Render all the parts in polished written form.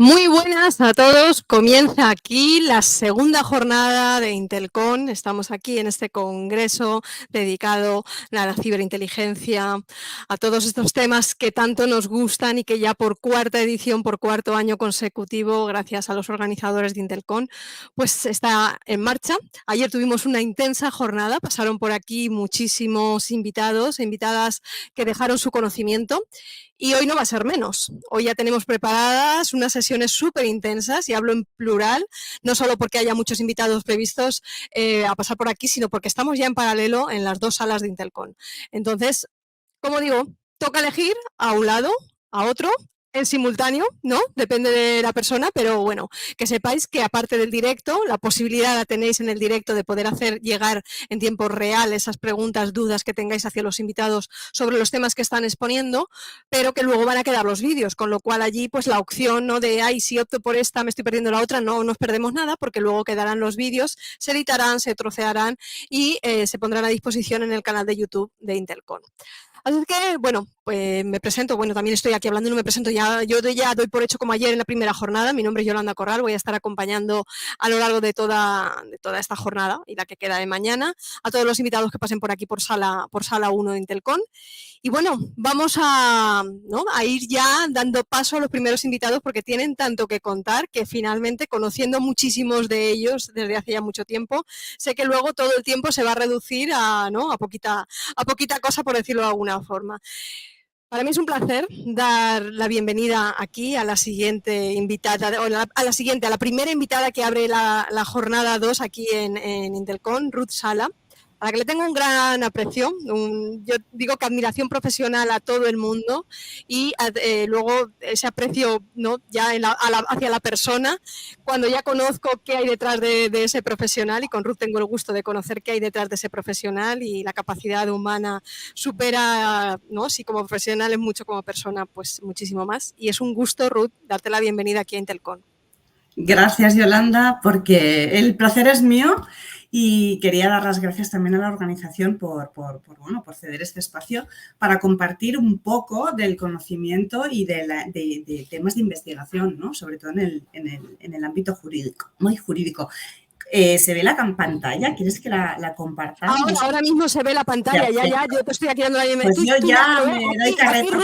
Muy buenas a todos. Comienza aquí la segunda jornada de Intelcon. Estamos aquí en este congreso dedicado a la ciberinteligencia, a todos estos temas que tanto nos gustan y que ya por cuarta edición, por cuarto año consecutivo, gracias a los organizadores de Intelcon, pues está en marcha. Ayer tuvimos una intensa jornada, pasaron por aquí muchísimos invitados e invitadas que dejaron su conocimiento. Y hoy no va a ser menos. Hoy ya tenemos preparadas unas sesiones súper intensas, y hablo en plural, no solo porque haya muchos invitados previstos a pasar por aquí, sino porque estamos ya en paralelo en las dos salas de Intelcon. Entonces, como digo, toca elegir a un lado, a otro, en simultáneo, ¿no? Depende de la persona, pero bueno, que sepáis que aparte del directo, la posibilidad la tenéis en el directo de poder hacer llegar en tiempo real esas preguntas, dudas que tengáis hacia los invitados sobre los temas que están exponiendo, pero que luego van a quedar los vídeos, con lo cual allí pues la opción, ¿no?, de, ay, si opto por esta me estoy perdiendo la otra, no nos perdemos nada, porque luego quedarán los vídeos, se editarán, se trocearán y se pondrán a disposición en el canal de YouTube de Intelcon. Así que, bueno, pues me presento, bueno, también estoy aquí hablando y no me presento ya, yo ya doy por hecho como ayer en la primera jornada. Mi nombre es Yolanda Corral, voy a estar acompañando a lo largo de toda esta jornada y la que queda de mañana a todos los invitados que pasen por aquí por sala 1 de Intelcon. Y bueno, vamos ¿no?, a ir ya dando paso a los primeros invitados, porque tienen tanto que contar que finalmente, conociendo muchísimos de ellos desde hace ya mucho tiempo, sé que luego todo el tiempo se va a reducir a, ¿no?, a poquita cosa, por decirlo de alguna forma. Para mí es un placer dar la bienvenida aquí a la siguiente invitada, o a la primera invitada que abre la jornada 2 aquí en Intelcon, Ruth Sala, a la que le tengo un gran aprecio, yo digo que admiración profesional a todo el mundo, y luego ese aprecio, ¿no?, ya hacia la persona, cuando ya conozco qué hay detrás de ese profesional, y con Ruth tengo el gusto de conocer qué hay detrás de ese profesional, y la capacidad humana supera, ¿no?, si como profesional es mucho, como persona pues muchísimo más. Y es un gusto, Ruth, darte la bienvenida aquí a Intelcon. Gracias, Yolanda, porque el placer es mío, y quería dar las gracias también a la organización por ceder este espacio para compartir un poco del conocimiento y de temas de investigación, ¿no?, sobre todo en el ámbito jurídico, muy jurídico. ¿Se ve la pantalla? ¿Quieres que la compartamos? Ahora mismo se ve la pantalla, ya, yo te estoy aquí dando la bienvenida. Pues yo ya me doy carreta.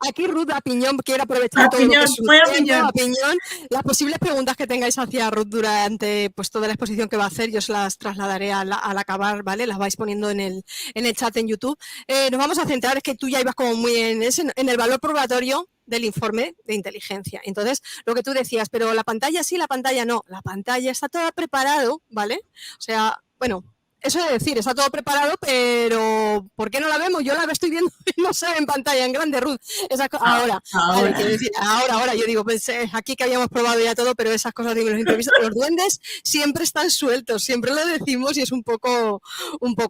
Aquí Ruth a piñón quiere aprovechar todo lo que es su tiempo, a piñón. Las posibles preguntas que tengáis hacia Ruth durante pues toda la exposición que va a hacer, yo os las trasladaré al acabar, ¿vale? Las vais poniendo en el chat en YouTube. Nos vamos a centrar, es que tú ya ibas como muy en el valor probatorio del informe de inteligencia. Entonces, lo que tú decías, pero la pantalla sí, la pantalla no. La pantalla está toda preparado, ¿vale? O sea, bueno, eso de decir, está todo preparado, pero ¿por qué no la vemos? Yo la estoy viendo y no se ve en pantalla en grande, Ruth. Ahora. Vale, quiero decir, ahora, yo digo, pues aquí que habíamos probado ya todo, pero esas cosas de los imprevistos, los duendes siempre están sueltos, siempre lo decimos, y es un poco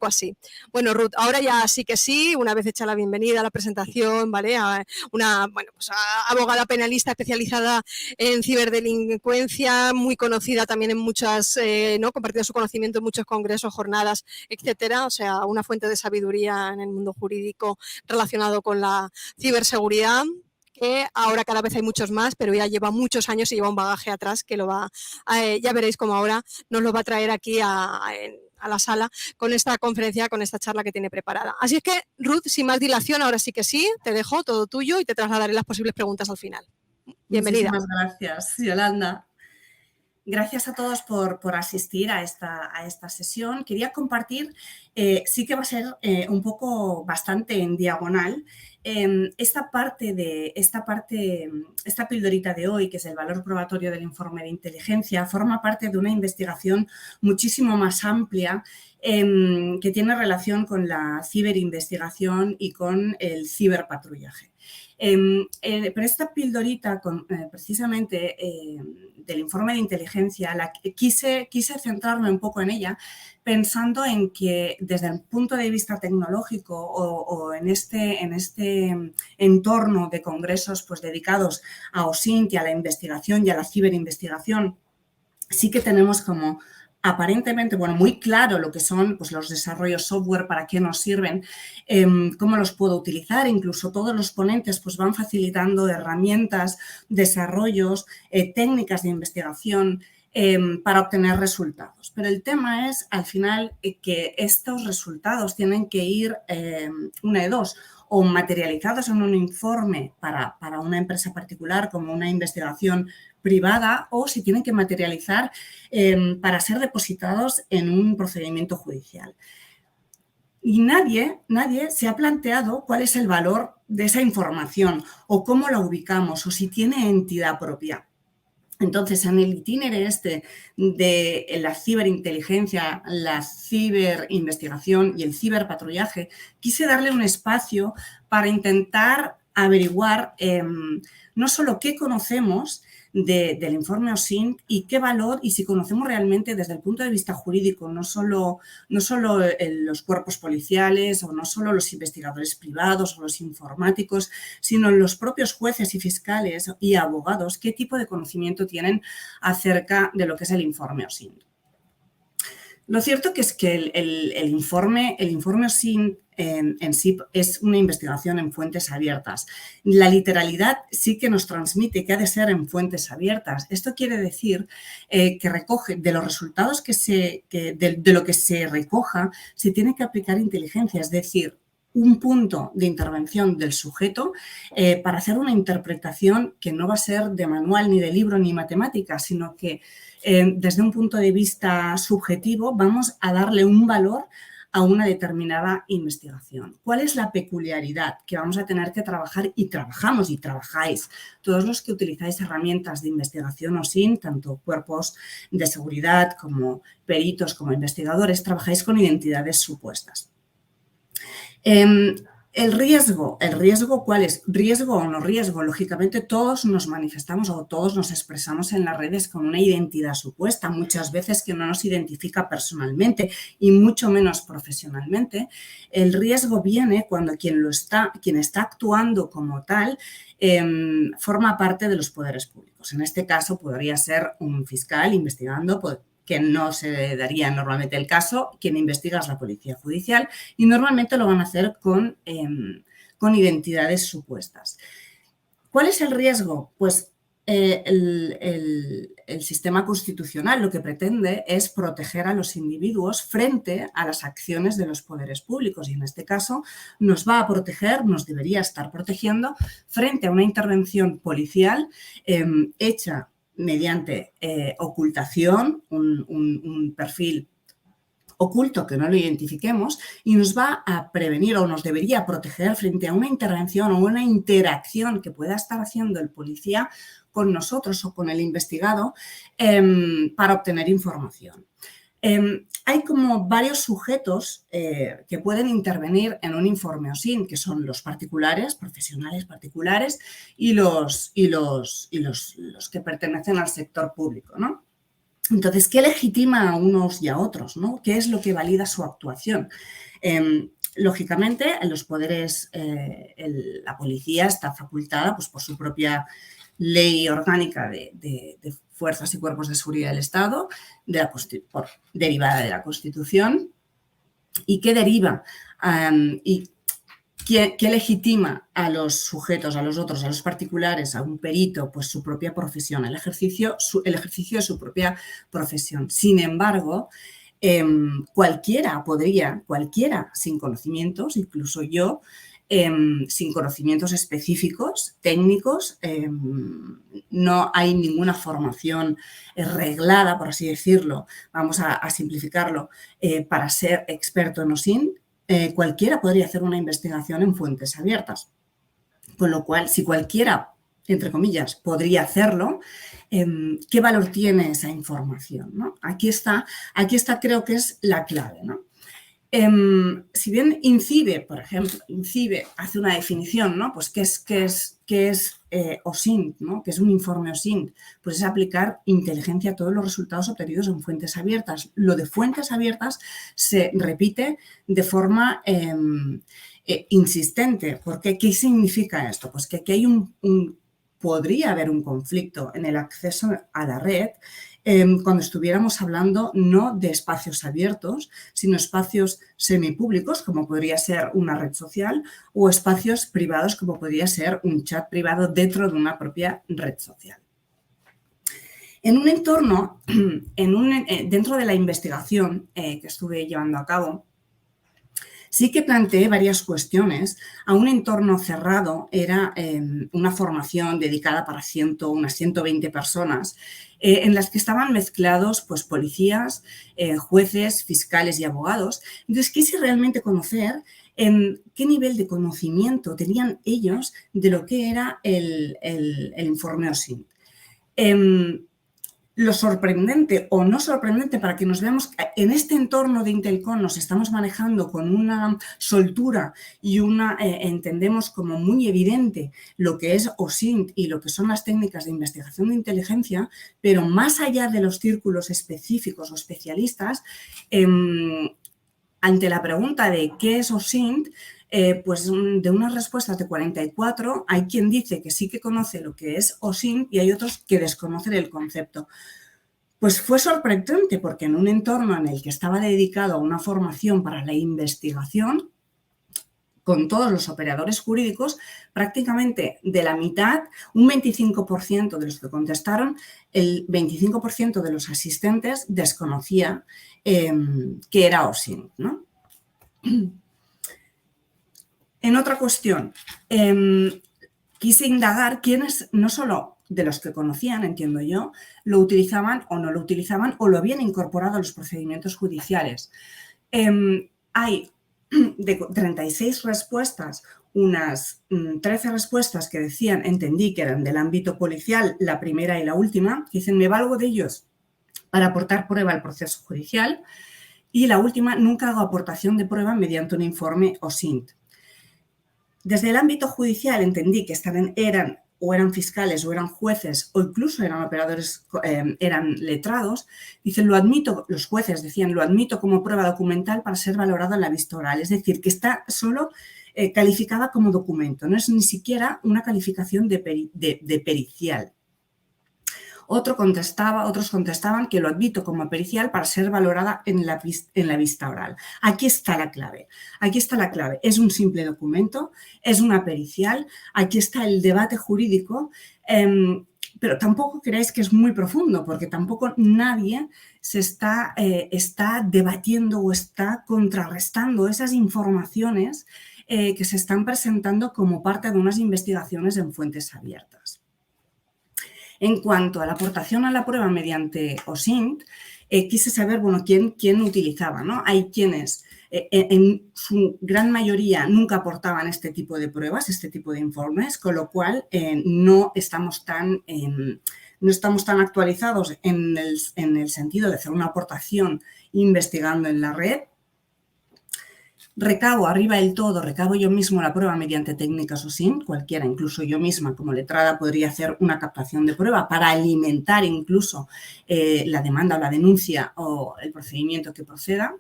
así. Bueno, Ruth, ahora ya sí que sí, una vez hecha la bienvenida a la presentación, ¿vale? A una, pues abogada penalista especializada en ciberdelincuencia, muy conocida también en muchas, ¿no?, compartiendo su conocimiento en muchos congresos, jornadas, etcétera. O sea, una fuente de sabiduría en el mundo jurídico relacionado con la ciberseguridad, que ahora cada vez hay muchos más, pero ya lleva muchos años y lleva un bagaje atrás que ya veréis cómo ahora nos lo va a traer aquí a la sala con esta conferencia, con esta charla que tiene preparada. Así es que, Ruth, sin más dilación, ahora sí que sí, te dejo todo tuyo y te trasladaré las posibles preguntas al final. Bienvenida. Muchísimas gracias, Yolanda. Gracias a todos por asistir a esta sesión. Quería compartir, sí que va a ser un poco bastante en diagonal, esta pildorita de hoy, que es el valor probatorio del informe de inteligencia, forma parte de una investigación muchísimo más amplia que tiene relación con la ciberinvestigación y con el ciberpatrullaje. Pero esta pildorita, precisamente del informe de inteligencia, quise centrarme un poco en ella, pensando en que desde el punto de vista tecnológico o en este entorno de congresos pues, dedicados a OSINT y a la investigación y a la ciberinvestigación, sí que tenemos como aparentemente, bueno, muy claro lo que son pues, los desarrollos software, para qué nos sirven, cómo los puedo utilizar. Incluso todos los ponentes pues, van facilitando herramientas, desarrollos, técnicas de investigación para obtener resultados. Pero el tema es, al final, que estos resultados tienen que ir una de dos, o materializados en un informe para una empresa particular como una investigación privada, o se tienen que materializar para ser depositados en un procedimiento judicial. Y nadie se ha planteado cuál es el valor de esa información, o cómo la ubicamos, o si tiene entidad propia. Entonces, en el itinerario de la ciberinteligencia, la ciberinvestigación y el ciberpatrullaje, quise darle un espacio para intentar averiguar no solo qué conocemos del informe OSINT y qué valor, y si conocemos realmente desde el punto de vista jurídico, no solo los cuerpos policiales, o no solo los investigadores privados o los informáticos, sino los propios jueces y fiscales y abogados, qué tipo de conocimiento tienen acerca de lo que es el informe OSINT. Lo cierto que es que el informe OSINT en sí es una investigación en fuentes abiertas. La literalidad sí que nos transmite que ha de ser en fuentes abiertas. Esto quiere decir que recoge de los resultados de lo que se recoja, se tiene que aplicar inteligencia, es decir, un punto de intervención del sujeto para hacer una interpretación que no va a ser de manual, ni de libro, ni matemática, sino que desde un punto de vista subjetivo vamos a darle un valor a una determinada investigación. ¿Cuál es la peculiaridad que vamos a tener que trabajar? Y trabajamos y trabajáis todos los que utilizáis herramientas de investigación OSINT, tanto cuerpos de seguridad como peritos, como investigadores, trabajáis con identidades supuestas. El riesgo, ¿cuál es? ¿Riesgo o no riesgo? Lógicamente todos nos manifestamos o todos nos expresamos en las redes con una identidad supuesta, muchas veces que no nos identifica personalmente y mucho menos profesionalmente. El riesgo viene cuando quien está actuando como tal forma parte de los poderes públicos. En este caso podría ser un fiscal investigando, que no se daría normalmente el caso. Quien investiga es la policía judicial y normalmente lo van a hacer con identidades supuestas. ¿Cuál es el riesgo? Pues el sistema constitucional lo que pretende es proteger a los individuos frente a las acciones de los poderes públicos, y en este caso nos va a proteger, nos debería estar protegiendo frente a una intervención policial hecha mediante ocultación, un perfil oculto que no lo identifiquemos, y nos va a prevenir o nos debería proteger frente a una intervención o una interacción que pueda estar haciendo el policía con nosotros o con el investigado para obtener información. Hay como varios sujetos que pueden intervenir en un informe OSINT, que son los particulares, profesionales particulares, y los que pertenecen al sector público, ¿no? Entonces, ¿qué legitima a unos y a otros, ¿no? ¿Qué es lo que valida su actuación? Lógicamente, en los poderes, la policía está facultada pues, por su propia ley orgánica de fuerzas y cuerpos de seguridad del Estado, derivada de la Constitución, y que deriva y ¿qué legitima a los sujetos, a los otros, a los particulares, a un perito? Pues su propia profesión, el ejercicio de su propia profesión. Sin embargo, cualquiera sin conocimientos, incluso yo, sin conocimientos específicos, técnicos, no hay ninguna formación reglada, por así decirlo, vamos a simplificarlo, para ser experto en OSINT. Cualquiera podría hacer una investigación en fuentes abiertas. Con lo cual, si cualquiera, entre comillas, podría hacerlo, ¿qué valor tiene esa información, ¿no? Aquí está, creo que es la clave, ¿no? Si bien INCIBE, por ejemplo, INCIBE hace una definición, ¿no? Pues ¿qué es OSINT, ¿no? ¿Qué es un informe OSINT? Pues es aplicar inteligencia a todos los resultados obtenidos en fuentes abiertas. Lo de fuentes abiertas se repite de forma insistente. ¿Porque qué significa esto? Pues que aquí hay podría haber un conflicto en el acceso a la red cuando estuviéramos hablando no de espacios abiertos, sino espacios semipúblicos, como podría ser una red social, o espacios privados, como podría ser un chat privado dentro de una propia red social. En un entorno, dentro de la investigación que estuve llevando a cabo, sí que planteé varias cuestiones. A un entorno cerrado era una formación dedicada para unas 120 personas, en las que estaban mezclados pues, policías, jueces, fiscales y abogados. Entonces, quise realmente conocer qué nivel de conocimiento tenían ellos de lo que era el informe OSINT. Lo sorprendente o no sorprendente para que nos veamos que en este entorno de Intelcon nos estamos manejando con una soltura y entendemos como muy evidente lo que es OSINT y lo que son las técnicas de investigación de inteligencia, pero más allá de los círculos específicos o especialistas, ante la pregunta de qué es OSINT, pues de unas respuestas de 44, hay quien dice que sí que conoce lo que es OSINT y hay otros que desconocen el concepto. Pues fue sorprendente porque en un entorno en el que estaba dedicado a una formación para la investigación, con todos los operadores jurídicos, prácticamente de la mitad, un 25% de los que contestaron, el 25% de los asistentes desconocía que era OSINT, ¿no? En otra cuestión, quise indagar quiénes, no solo de los que conocían, entiendo yo, lo utilizaban o no lo utilizaban o lo habían incorporado a los procedimientos judiciales. Hay de 36 respuestas, unas 13 respuestas que decían, entendí que eran del ámbito policial, la primera y la última, que dicen, me valgo de ellos para aportar prueba al proceso judicial, y la última, nunca hago aportación de prueba mediante un informe OSINT. Desde el ámbito judicial entendí que eran fiscales o eran jueces o incluso eran operadores, eran letrados. Dicen, lo admito, los jueces decían, lo admito como prueba documental para ser valorado en la vista oral. Es decir, que está solo calificada como documento, no es ni siquiera una calificación de pericial. Otros contestaban que lo admito como pericial para ser valorada en la vista oral. Aquí está la clave. Aquí está la clave. Es un simple documento, es una pericial. Aquí está el debate jurídico, pero tampoco creáis que es muy profundo, porque tampoco nadie se está debatiendo o está contrarrestando esas informaciones que se están presentando como parte de unas investigaciones en fuentes abiertas. En cuanto a la aportación a la prueba mediante OSINT, quise saber, bueno, quién utilizaba, ¿no? Hay quienes, en su gran mayoría, nunca aportaban este tipo de pruebas, este tipo de informes, con lo cual no estamos tan actualizados en el sentido de hacer una aportación investigando en la red. Recabo arriba del todo, recabo yo mismo la prueba mediante técnicas OSINT, cualquiera, incluso yo misma como letrada podría hacer una captación de prueba para alimentar incluso la demanda o la denuncia o el procedimiento que proceda.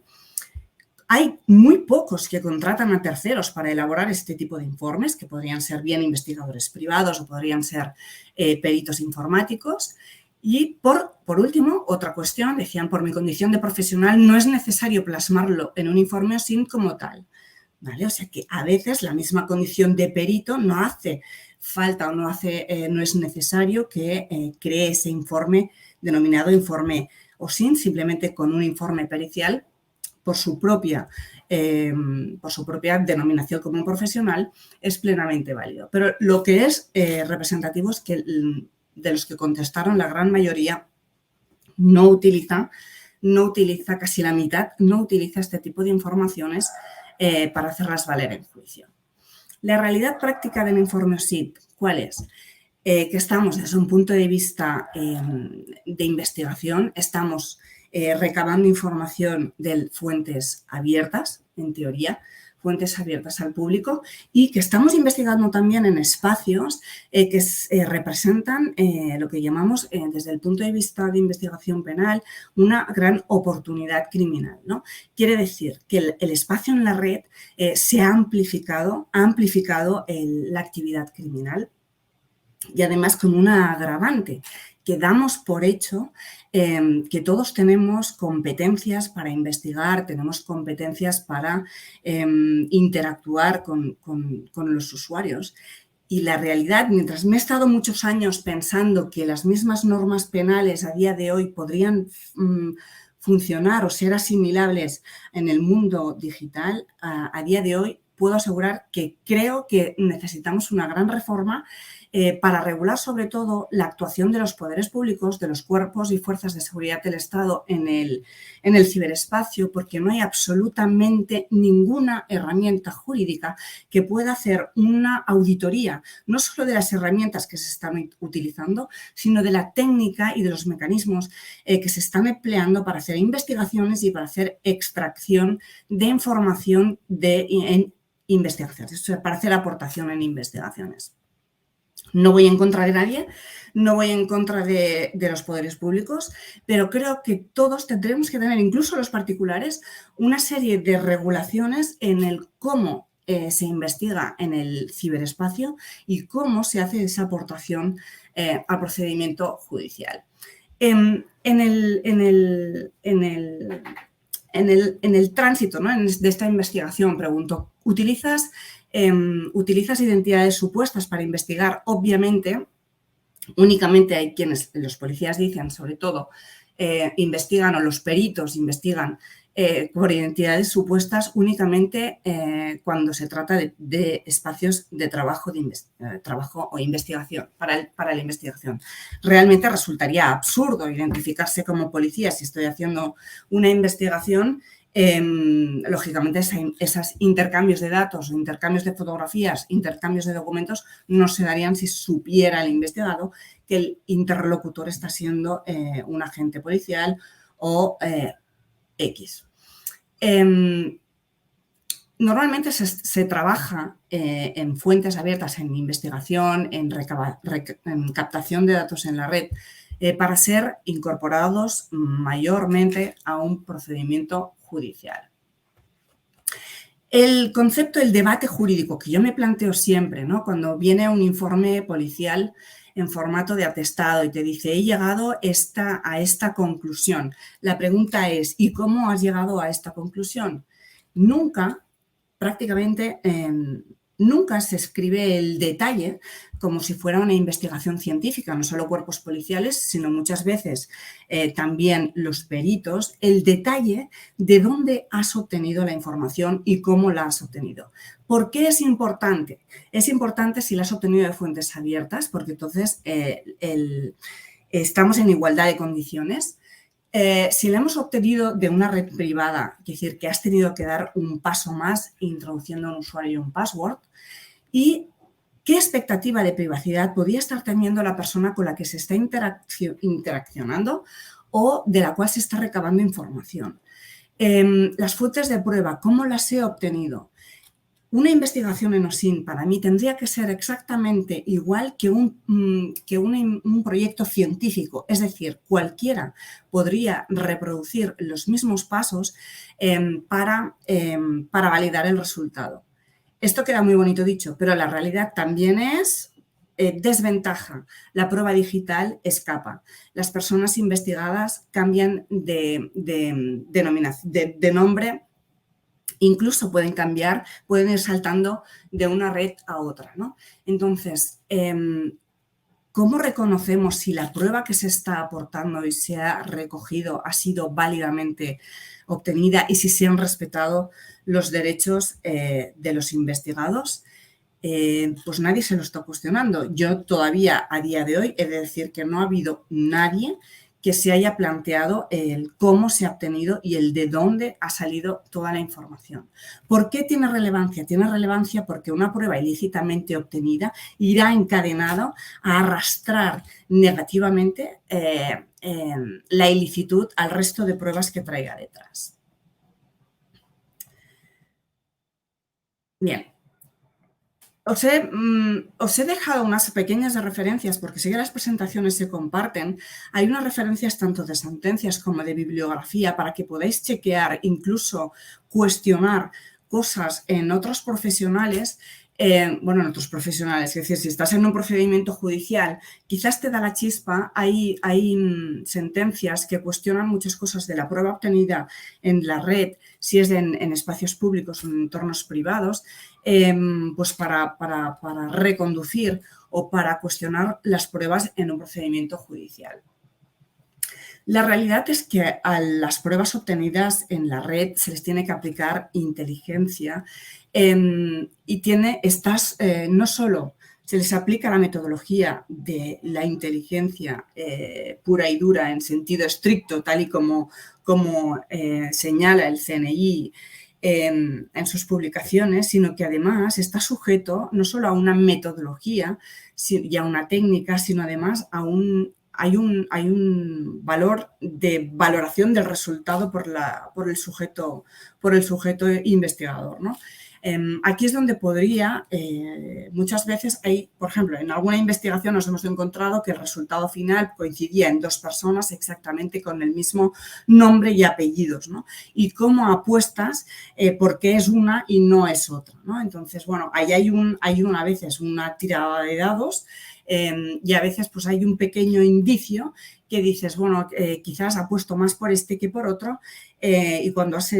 Hay muy pocos que contratan a terceros para elaborar este tipo de informes, que podrían ser bien investigadores privados o podrían ser peritos informáticos. Y por último, otra cuestión, decían, por mi condición de profesional no es necesario plasmarlo en un informe OSINT como tal, ¿vale? O sea que a veces la misma condición de perito no hace falta o no es necesario que cree ese informe denominado informe OSINT, simplemente con un informe pericial por su propia denominación como profesional es plenamente válido. Pero lo que es representativo es que de los que contestaron, la gran mayoría no utiliza, casi la mitad, no utiliza este tipo de informaciones para hacerlas valer en juicio. La realidad práctica del informe OSINT, ¿cuál es? Que estamos desde un punto de vista de investigación, estamos recabando información de fuentes abiertas, en teoría, fuentes abiertas al público, y que estamos investigando también en espacios que representan lo que llamamos, desde el punto de vista de investigación penal, una gran oportunidad criminal, ¿no? Quiere decir que el espacio en la red se ha amplificado la actividad criminal, y además con una agravante, que damos por hecho que todos tenemos competencias para investigar, tenemos competencias para interactuar con los usuarios. Y la realidad, mientras me he estado muchos años pensando que las mismas normas penales a día de hoy podrían funcionar o ser asimilables en el mundo digital, a día de hoy puedo asegurar que creo que necesitamos una gran reforma para regular sobre todo la actuación de los poderes públicos, de los cuerpos y fuerzas de seguridad del Estado en el ciberespacio, porque no hay absolutamente ninguna herramienta jurídica que pueda hacer una auditoría, no solo de las herramientas que se están utilizando, sino de la técnica y de los mecanismos que se están empleando para hacer investigaciones y para hacer extracción de información en investigaciones, o sea, para hacer aportación en investigaciones. No voy en contra de nadie, no voy en contra de los poderes públicos, pero creo que todos tendremos que tener, incluso los particulares, una serie de regulaciones en el cómo se investiga en el ciberespacio y cómo se hace esa aportación al procedimiento judicial. En el tránsito, ¿no?, de esta investigación, pregunto, ¿utilizas identidades supuestas para investigar? Obviamente, únicamente hay quienes, los policías dicen, sobre todo, investigan, o los peritos investigan por identidades supuestas únicamente cuando se trata de espacios de trabajo, trabajo o investigación, para la investigación. Realmente resultaría absurdo identificarse como policía si estoy haciendo una investigación. Lógicamente, esos intercambios de datos, intercambios de fotografías, intercambios de documentos no se darían si supiera el investigado que el interlocutor está siendo un agente policial o X. Normalmente se trabaja en fuentes abiertas, en investigación, en captación de datos en la red, para ser incorporados mayormente a un procedimiento judicial. El concepto del debate jurídico que yo me planteo siempre, ¿no?, cuando viene un informe policial en formato de atestado y te dice, he llegado a esta conclusión. La pregunta es, ¿y cómo has llegado a esta conclusión? Nunca, prácticamente, nunca se escribe el detalle como si fuera una investigación científica, no solo cuerpos policiales, sino muchas veces también los peritos, el detalle de dónde has obtenido la información y cómo la has obtenido. ¿Por qué es importante? Es importante si la has obtenido de fuentes abiertas, porque entonces estamos en igualdad de condiciones. Si la hemos obtenido de una red privada, es decir, que has tenido que dar un paso más introduciendo un usuario y un password, y qué expectativa de privacidad podría estar teniendo la persona con la que se está interaccionando o de la cual se está recabando información. Las fuentes de prueba, ¿cómo las he obtenido? Una investigación en OSINT para mí tendría que ser exactamente igual que un proyecto científico, es decir, cualquiera podría reproducir los mismos pasos para validar el resultado. Esto queda muy bonito dicho, pero la realidad también es desventaja. La prueba digital escapa. Las personas investigadas cambian de nombre. Incluso pueden cambiar, pueden ir saltando de una red a otra, ¿no? Entonces, ¿cómo reconocemos si la prueba que se está aportando y se ha recogido ha sido válidamente obtenida y si se han respetado los derechos de los investigados? Pues nadie se lo está cuestionando. Yo todavía, a día de hoy, he de decir que no ha habido nadie que se haya planteado el cómo se ha obtenido y el de dónde ha salido toda la información. ¿Por qué tiene relevancia? Tiene relevancia porque una prueba ilícitamente obtenida irá encadenado a arrastrar negativamente la ilicitud al resto de pruebas que traiga detrás. Bien. Os he dejado unas pequeñas referencias porque sé que las presentaciones se comparten. Hay unas referencias tanto de sentencias como de bibliografía para que podáis chequear, incluso cuestionar cosas en otros profesionales bueno, en otros profesionales, es decir, si estás en un procedimiento judicial, quizás te da la chispa, hay sentencias que cuestionan muchas cosas de la prueba obtenida en la red, si es en espacios públicos o en entornos privados, pues para reconducir o para cuestionar las pruebas en un procedimiento judicial. La realidad es que a las pruebas obtenidas en la red se les tiene que aplicar inteligencia y no solo se les aplica la metodología de la inteligencia pura y dura en sentido estricto, tal y como señala el CNI en sus publicaciones, sino que además está sujeto no solo a una metodología y a una técnica, sino además hay un valor de valoración del resultado por el sujeto investigador, ¿no? Aquí es donde muchas veces por ejemplo, en alguna investigación nos hemos encontrado que el resultado final coincidía en 2 personas exactamente con el mismo nombre y apellidos, ¿no? Y cómo apuestas por qué es una y no es otra, ¿no? Entonces, bueno, ahí hay a veces una tirada de dados y a veces pues hay un pequeño indicio que dices, bueno, quizás apuesto más por este que por otro y cuando has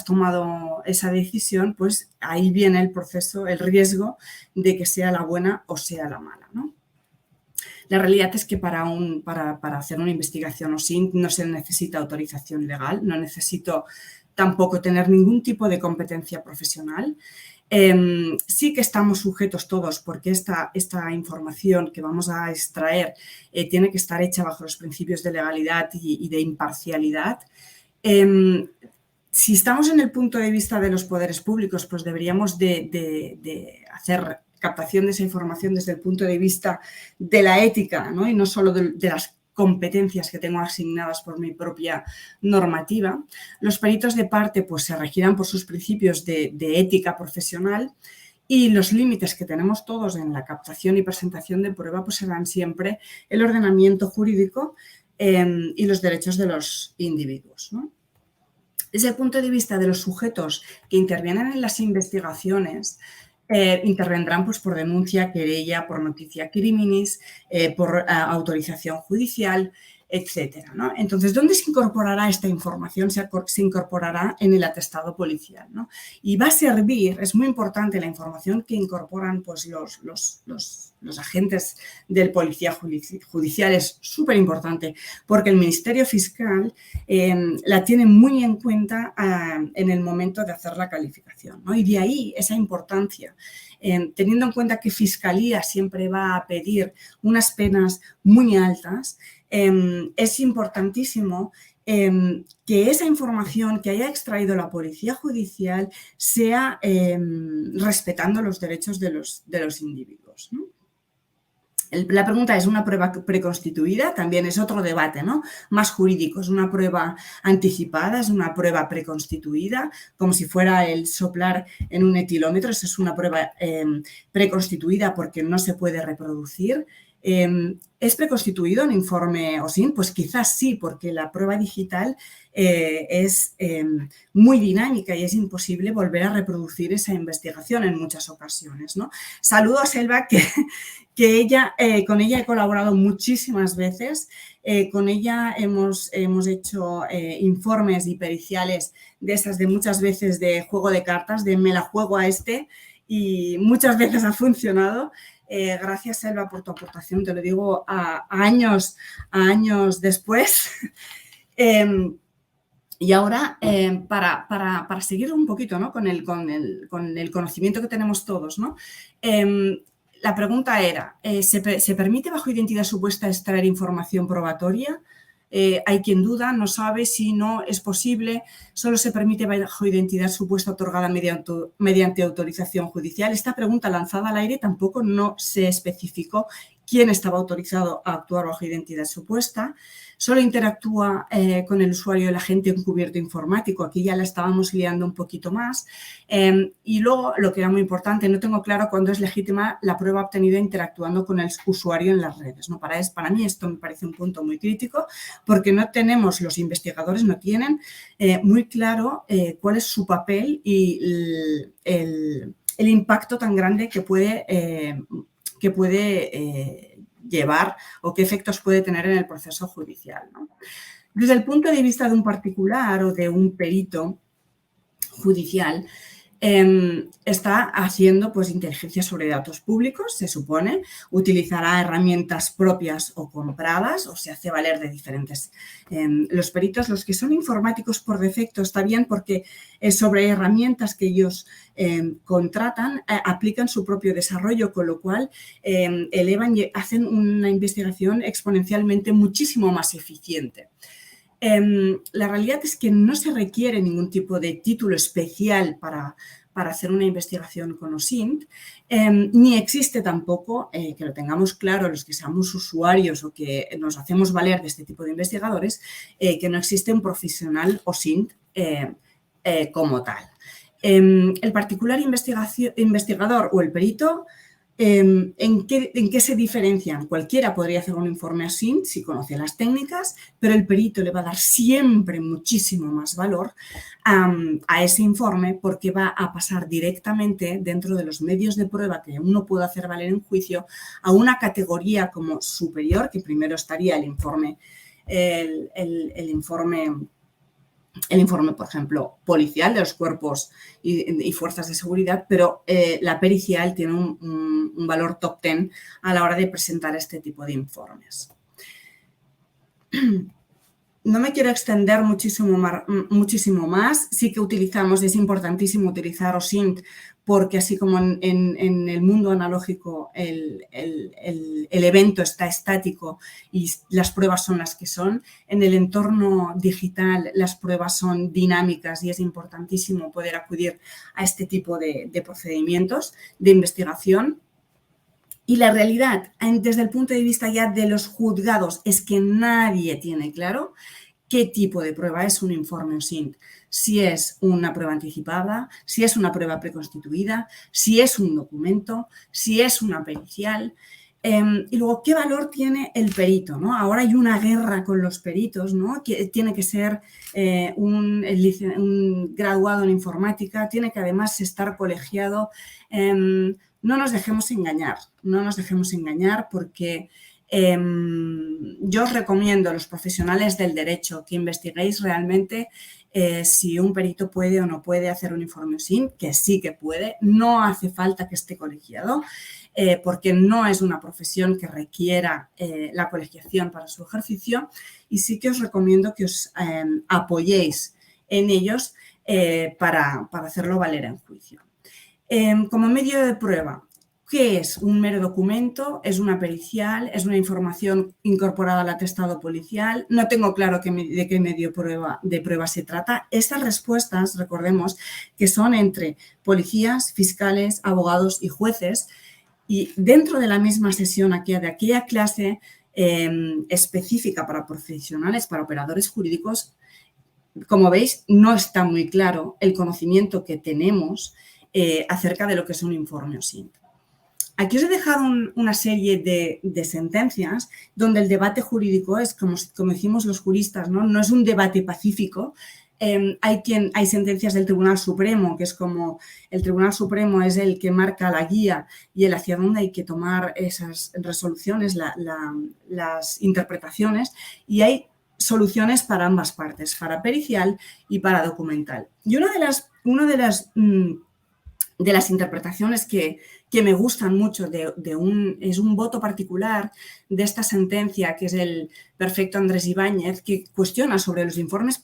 tomado esa decisión, pues ahí viene el proceso, el riesgo de que sea la buena o sea la mala, ¿no? La realidad es que para hacer una investigación OSINT no se necesita autorización legal, no necesito tampoco tener ningún tipo de competencia profesional. Sí que estamos sujetos todos porque esta información que vamos a extraer tiene que estar hecha bajo los principios de legalidad y de imparcialidad. Si estamos en el punto de vista de los poderes públicos, pues deberíamos de hacer captación de esa información desde el punto de vista de la ética, ¿no? Y no solo de las competencias que tengo asignadas por mi propia normativa. Los peritos de parte pues, se regirán por sus principios de ética profesional y los límites que tenemos todos en la captación y presentación de prueba pues, serán siempre el ordenamiento jurídico y los derechos de los individuos, ¿no? Desde el punto de vista de los sujetos que intervienen en las investigaciones, intervendrán pues, por denuncia, querella, por noticia criminis, por autorización judicial, etcétera, ¿no? Entonces, ¿dónde se incorporará esta información? Se incorporará en el atestado policial, ¿no? Y va a servir, es muy importante la información que incorporan pues, los agentes del policía judicial, es súper importante porque el Ministerio Fiscal la tiene muy en cuenta en el momento de hacer la calificación, ¿no? Y de ahí esa importancia. Teniendo en cuenta que Fiscalía siempre va a pedir unas penas muy altas, es importantísimo que esa información que haya extraído la Policía Judicial sea respetando los derechos de los individuos, ¿no? La pregunta es, ¿una prueba preconstituida? También es otro debate, ¿no? Más jurídico. ¿Es una prueba anticipada? ¿Es una prueba preconstituida? Como si fuera el soplar en un etilómetro. Esa es una prueba preconstituida porque no se puede reproducir. ¿Es preconstituido un informe OSINT? Pues quizás sí, porque la prueba digital es muy dinámica y es imposible volver a reproducir esa investigación en muchas ocasiones, ¿no? Saludo a Selva, que con ella he colaborado muchísimas veces. Con ella hemos hecho informes y periciales de muchas veces de juego de cartas, de me la juego a este, y muchas veces ha funcionado. Gracias, Selva, por tu aportación, te lo digo a años después. Y ahora, para seguir un poquito, ¿no? con el conocimiento que tenemos todos, ¿no? La pregunta era, ¿se permite bajo identidad supuesta extraer información probatoria? Hay quien duda, no sabe si no es posible, solo se permite bajo identidad supuesta otorgada mediante autorización judicial. Esta pregunta lanzada al aire tampoco no se especificó quién estaba autorizado a actuar bajo identidad supuesta. Solo interactúa con el usuario el agente encubierto informático. Aquí ya la estábamos liando un poquito más. Y luego, lo que era muy importante, no tengo claro cuándo es legítima la prueba obtenida interactuando con el usuario en las redes, ¿no? Para mí esto me parece un punto muy crítico porque los investigadores no tienen muy claro cuál es su papel y el impacto tan grande que puede llevar o qué efectos puede tener en el proceso judicial, ¿no? Desde el punto de vista de un particular o de un perito judicial, está haciendo pues, inteligencia sobre datos públicos, se supone, utilizará herramientas propias o compradas o se hace valer de diferentes. Los peritos, los que son informáticos por defecto, está bien porque sobre herramientas que ellos contratan, aplican su propio desarrollo, con lo cual hacen una investigación exponencialmente muchísimo más eficiente. La realidad es que no se requiere ningún tipo de título especial para hacer una investigación con OSINT, ni existe tampoco, que lo tengamos claro los que seamos usuarios o que nos hacemos valer de este tipo de investigadores, que no existe un profesional OSINT como tal. El particular investigador o el perito, ¿en qué se diferencian? Cualquiera podría hacer un informe OSINT si conoce las técnicas, pero el perito le va a dar siempre muchísimo más valor a ese informe porque va a pasar directamente dentro de los medios de prueba que uno puede hacer valer en juicio a una categoría como superior, que primero estaría el informe, por ejemplo, policial de los cuerpos y fuerzas de seguridad, pero la pericial tiene un valor top 10 a la hora de presentar este tipo de informes. No me quiero extender muchísimo más. Sí que es importantísimo utilizar OSINT porque así como en el mundo analógico el evento está estático y las pruebas son las que son, en el entorno digital las pruebas son dinámicas y es importantísimo poder acudir a este tipo de procedimientos de investigación. Y la realidad, desde el punto de vista ya de los juzgados, es que nadie tiene claro qué tipo de prueba es un informe OSINT. Si es una prueba anticipada, si es una prueba preconstituida, si es un documento, si es una pericial. Y luego, ¿qué valor tiene el perito, ¿no? Ahora hay una guerra con los peritos, ¿no? Que tiene que ser un graduado en informática, tiene que además estar colegiado. No nos dejemos engañar porque yo os recomiendo a los profesionales del derecho que investiguéis realmente si un perito puede o no puede hacer un informe OSINT, que sí que puede, no hace falta que esté colegiado, porque no es una profesión que requiera la colegiación para su ejercicio y sí que os recomiendo que os apoyéis en ellos para hacerlo valer en juicio. Como medio de prueba, ¿qué es? Un mero documento, es una pericial, es una información incorporada al atestado policial. No tengo claro de qué medio de prueba se trata. Estas respuestas, recordemos, que son entre policías, fiscales, abogados y jueces. Y dentro de la misma sesión, de aquella clase específica para profesionales, para operadores jurídicos, como veis, no está muy claro el conocimiento que tenemos acerca de lo que es un informe OSINT. Aquí os he dejado una serie de sentencias donde el debate jurídico es, como decimos los juristas, no es un debate pacífico. Hay sentencias del Tribunal Supremo, que es como el Tribunal Supremo es el que marca la guía y el hacia dónde hay que tomar esas resoluciones, las interpretaciones, y hay soluciones para ambas partes, para pericial y para documental. Y una de las interpretaciones que me gustan mucho es un voto particular de esta sentencia, que es el perfecto Andrés Ibáñez, que cuestiona sobre los informes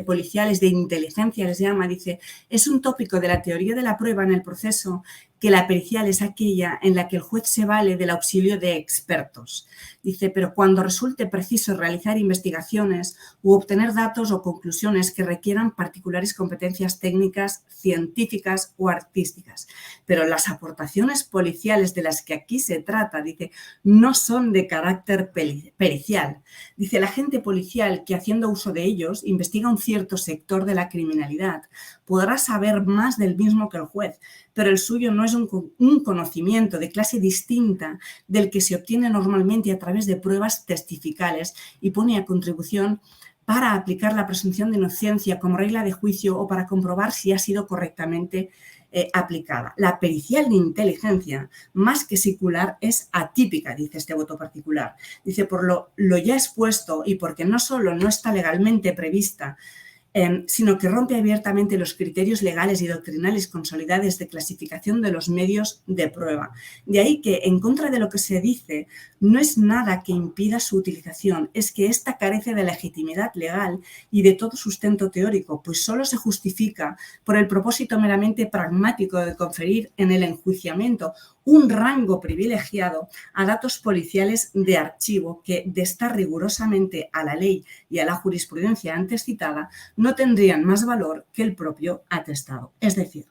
policiales de inteligencia, les llama, dice, es un tópico de la teoría de la prueba en el proceso que la pericial es aquella en la que el juez se vale del auxilio de expertos. Dice, pero cuando resulte preciso realizar investigaciones u obtener datos o conclusiones que requieran particulares competencias técnicas, científicas o artísticas. Pero las aportaciones policiales de las que aquí se trata, dice, no son de carácter pericial. Dice, el agente policial que haciendo uso de ellos investiga un cierto sector de la criminalidad podrá saber más del mismo que el juez, pero el suyo no es un conocimiento de clase distinta del que se obtiene normalmente a través de pruebas testificales y pone a contribución para aplicar la presunción de inocencia como regla de juicio o para comprobar si ha sido correctamente aplicada. La pericial de inteligencia, más que secular, es atípica, dice este voto particular. Dice, por lo ya expuesto y porque no solo no está legalmente prevista, sino que rompe abiertamente los criterios legales y doctrinales consolidados de clasificación de los medios de prueba. De ahí que, en contra de lo que se dice, no es nada que impida su utilización, es que ésta carece de legitimidad legal y de todo sustento teórico, pues solo se justifica por el propósito meramente pragmático de conferir en el enjuiciamiento un rango privilegiado a datos policiales de archivo que, de estar rigurosamente a la ley y a la jurisprudencia antes citada, no tendrían más valor que el propio atestado. Es decir,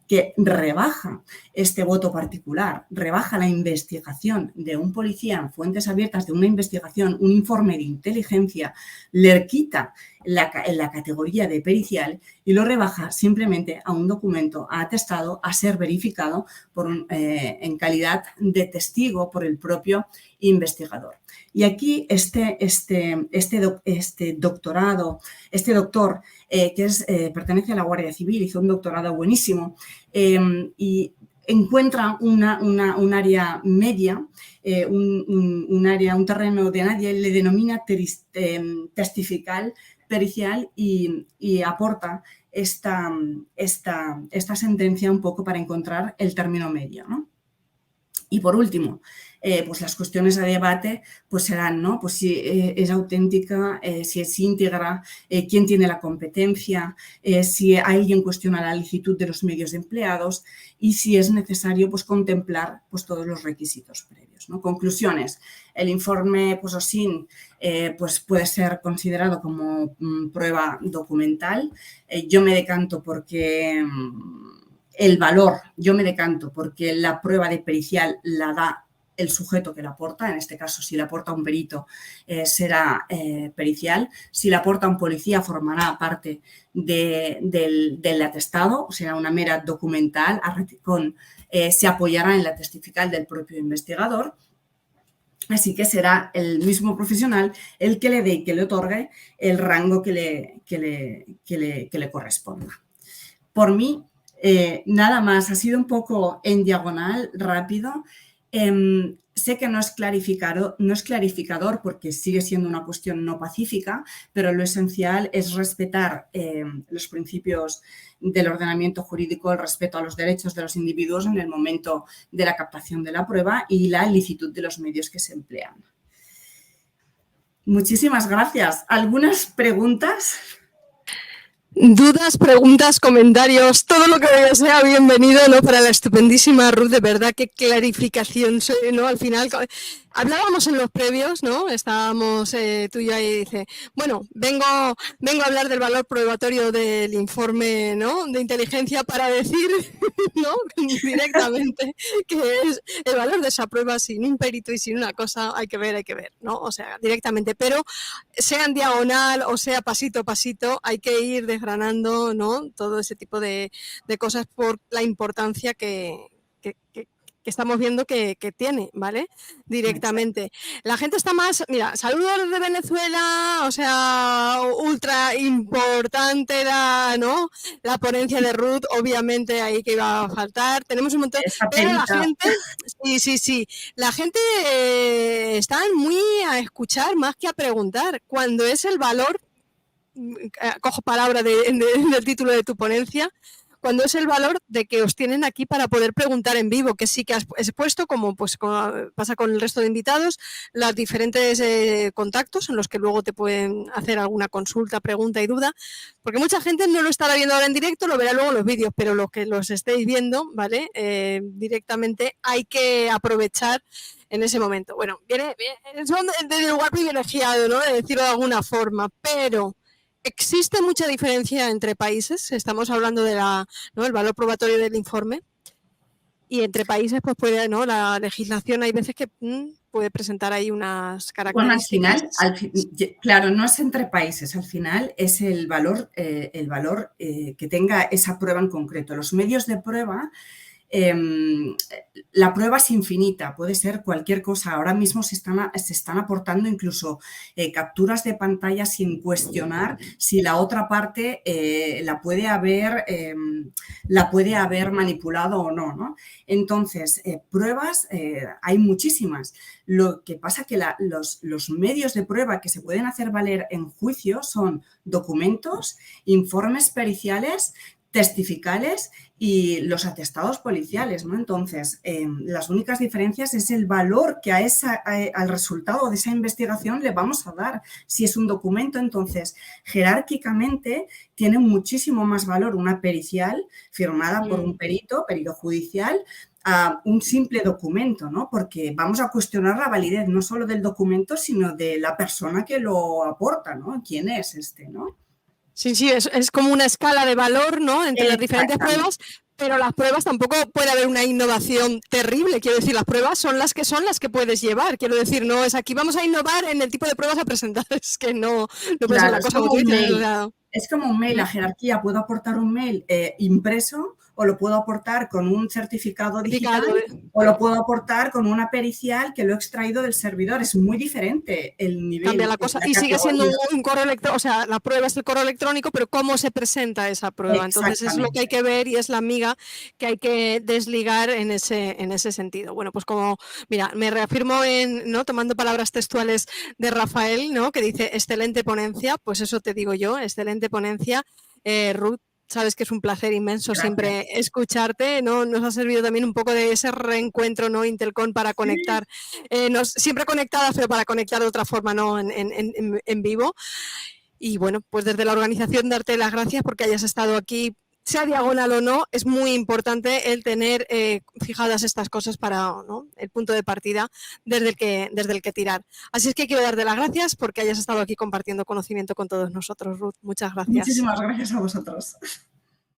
que rebaja este voto particular, rebaja la investigación de un policía en fuentes abiertas de una investigación, un informe de inteligencia, le quita la categoría de pericial y lo rebaja simplemente a un documento atestado a ser verificado en calidad de testigo por el propio investigador. Y aquí este doctor que pertenece a la Guardia Civil, hizo un doctorado buenísimo y encuentra un área media, un terreno de nadie, le denomina testifical pericial y aporta esta sentencia un poco para encontrar el término medio, ¿no? Y por último, pues las cuestiones a debate pues serán, ¿no? Pues si es auténtica, si es íntegra, quién tiene la competencia, si alguien cuestiona la licitud de los medios empleados y si es necesario pues contemplar pues todos los requisitos previos, ¿no? Conclusiones. El informe pues OSINT pues puede ser considerado como prueba documental. Yo me decanto porque porque la prueba de pericial la da el sujeto que la aporta, en este caso si la aporta un perito será pericial, si la aporta un policía formará parte del atestado, o será una mera documental, se apoyará en la testifical del propio investigador, así que será el mismo profesional el que le dé y que le otorgue el rango que le corresponda. Por mí, nada más, ha sido un poco en diagonal, rápido. Sé que no es clarificador porque sigue siendo una cuestión no pacífica, pero lo esencial es respetar los principios del ordenamiento jurídico, el respeto a los derechos de los individuos en el momento de la captación de la prueba y la licitud de los medios que se emplean. Muchísimas gracias. ¿Algunas preguntas? Dudas, preguntas, comentarios, todo lo que sea bienvenido, ¿no? Para la estupendísima Ruth, de verdad, qué clarificación, ¿no? Al final, hablábamos en los previos, ¿no? Estábamos tú y yo ahí y dice, bueno, vengo a hablar del valor probatorio del informe, ¿no? De inteligencia para decir, ¿no? Directamente que es el valor de esa prueba sin un perito y sin una cosa, hay que ver, ¿no? O sea, directamente, pero sea en diagonal o sea pasito a pasito, hay que ir desgranando, ¿no? Todo ese tipo de cosas por la importancia que estamos viendo que tiene, ¿vale? Directamente. La gente está más, mira, saludos de Venezuela, o sea, ultra importante ¿no? La ponencia de Ruth, obviamente ahí que iba a faltar. Tenemos un montón, pero la gente, sí, la gente está muy a escuchar más que a preguntar. Cuando es el valor, cojo palabra del título de tu ponencia, cuando es el valor de que os tienen aquí para poder preguntar en vivo, que sí que has expuesto, como pasa con el resto de invitados, los diferentes contactos en los que luego te pueden hacer alguna consulta, pregunta y duda, porque mucha gente no lo estará viendo ahora en directo, lo verá luego en los vídeos, pero los que los estéis viendo, ¿vale? Directamente hay que aprovechar en ese momento. Bueno, son desde el lugar privilegiado, ¿no? De decirlo de alguna forma, pero existe mucha diferencia entre países. Estamos hablando de ¿no? el valor probatorio del informe. Y entre países, pues puede, ¿no? La legislación hay veces que puede presentar ahí unas características. Bueno, al final, claro, no es entre países, al final es el valor que tenga esa prueba en concreto. Los medios de prueba la prueba es infinita, puede ser cualquier cosa. Ahora mismo se están aportando incluso capturas de pantalla sin cuestionar si la otra parte la puede haber manipulado o no, ¿no? Entonces, pruebas hay muchísimas. Lo que pasa que los medios de prueba que se pueden hacer valer en juicio son documentos, informes periciales, testificales y los atestados policiales, ¿no? Entonces, las únicas diferencias es el valor que al resultado de esa investigación le vamos a dar. Si es un documento, entonces, jerárquicamente tiene muchísimo más valor una pericial firmada por un perito judicial, a un simple documento, ¿no? Porque vamos a cuestionar la validez no solo del documento, sino de la persona que lo aporta, ¿no? ¿Quién es este, no? Sí, sí, es como una escala de valor, ¿no? Entre las diferentes pruebas, pero las pruebas tampoco puede haber una innovación terrible. Quiero decir, las pruebas son las que puedes llevar. Quiero decir, no es aquí vamos a innovar en el tipo de pruebas a presentar. Es que no puede ser la cosa como tú dices. Es como un mail, la jerarquía. Puedo aportar un mail impreso o lo puedo aportar con un certificado digital o lo puedo aportar con una pericial que lo he extraído del servidor. Es muy diferente el nivel. Cambia la cosa y sigue siendo un correo electrónico, o sea, la prueba es el correo electrónico, pero cómo se presenta esa prueba. Entonces es lo que hay que ver y es la miga que hay que desligar en ese sentido. Bueno, pues como, mira, me reafirmo ¿no? Tomando palabras textuales de Rafael, ¿no? Que dice, excelente ponencia, pues eso te digo yo, excelente ponencia. Ruth, sabes que es un placer inmenso siempre escucharte, ¿no? Nos ha servido también un poco de ese reencuentro, ¿no? Intelcon para conectar, siempre conectadas, pero para conectar de otra forma, ¿no? En vivo. Y bueno, pues desde la organización darte las gracias porque hayas estado aquí, sea diagonal o no, es muy importante el tener fijadas estas cosas para, ¿no? El punto de partida desde el que tirar. Así es que quiero darte las gracias porque hayas estado aquí compartiendo conocimiento con todos nosotros, Ruth. Muchas gracias. Muchísimas gracias a vosotros.